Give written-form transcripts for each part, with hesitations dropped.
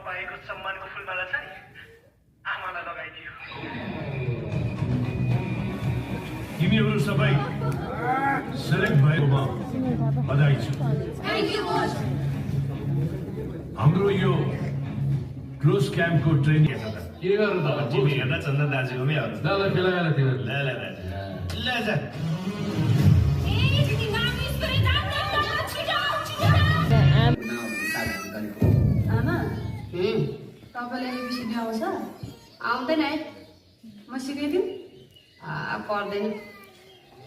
पाएको सम्मानको फुलमाला छ नि आमालाई लगाइदियो। तिमीहरू सबै सेलेक्ट भएकोमा बधाई छ। हाम्रो यो क्लोज क्याम्पको ट्रेनिङ के गर्नु त तिमी हेर्दा चन्दन दाजुकोमै आउनु ल खेलाएर थियो ल ल दाजु ल जा आमा तपाईँलाई एबिसिडी आउँछ? आउँदैन है म सिकाइदिउँ? पर्दैन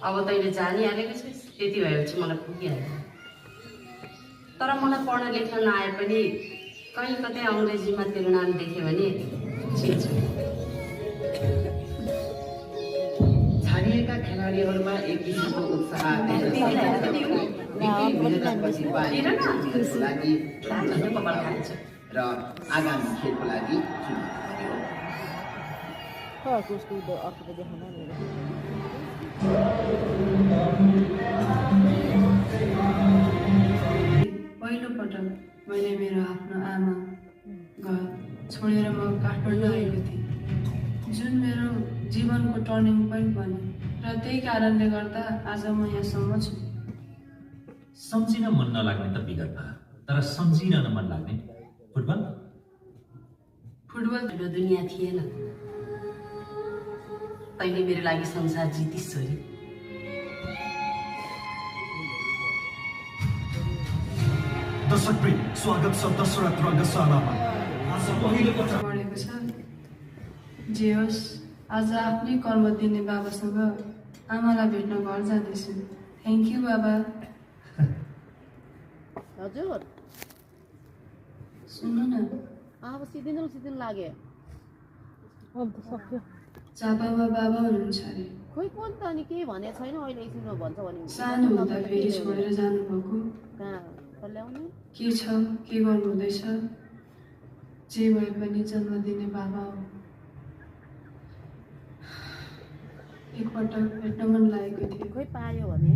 अब तैँले जानिहालेको छस् त्यति भएपछि मलाई पुगिहाल्यो तर मलाई पढ्न लेख्न नआए पनि कहीँ कतै अङ्ग्रेजीमा तेरो नाम देख्यो भने चिन्छु छानिएका खेलाडीहरूमा एक किसिमको उत्साह लागि कपाल खान्छ र आगामी खेलको लागि पहिलो पटक मैले मेरो आफ्नो आमा घर छोडेर म काठमाडौँ आएको थिएँ जुन मेरो जीवनको टर्निङ पोइन्ट बन्यो र त्यही कारणले गर्दा आज म यहाँसम्म छु। सम्झिन मन नलाग्ने त विगत भयो तर सम्झिरहन मन लाग्ने फुटबल फुटबल ठुलो दुनियाँ थिएन तैँले मेरो लागि संसार जितिस छोरी दर्शकवृन्द स्वागत छ दशरथ रङ्गशालामा। आज पहिलो पटक बढेको छ जे होस् आज आफ्नै कर्म दिने बाबासँग आमालाई भेट्न घर जाँदैछु। थ्याङ्क यू बाबा। हजुर सुन्नु न अब सिदिन लाग्यो चापामा बाबा हुनुहुन्छ अरे खोइ कोही त अनि केही भने छैन अहिले एकछिनमा भन्छ भने सानो हुँदा फेरि छोडेर जानुभएको कहाँ ल्याउने के छ के गर्नु हुँदैछ जे भए पनि जन्म दिने बाबा हो। एकपटक भेट्न मन लागेको थियो। खोइ पायो भने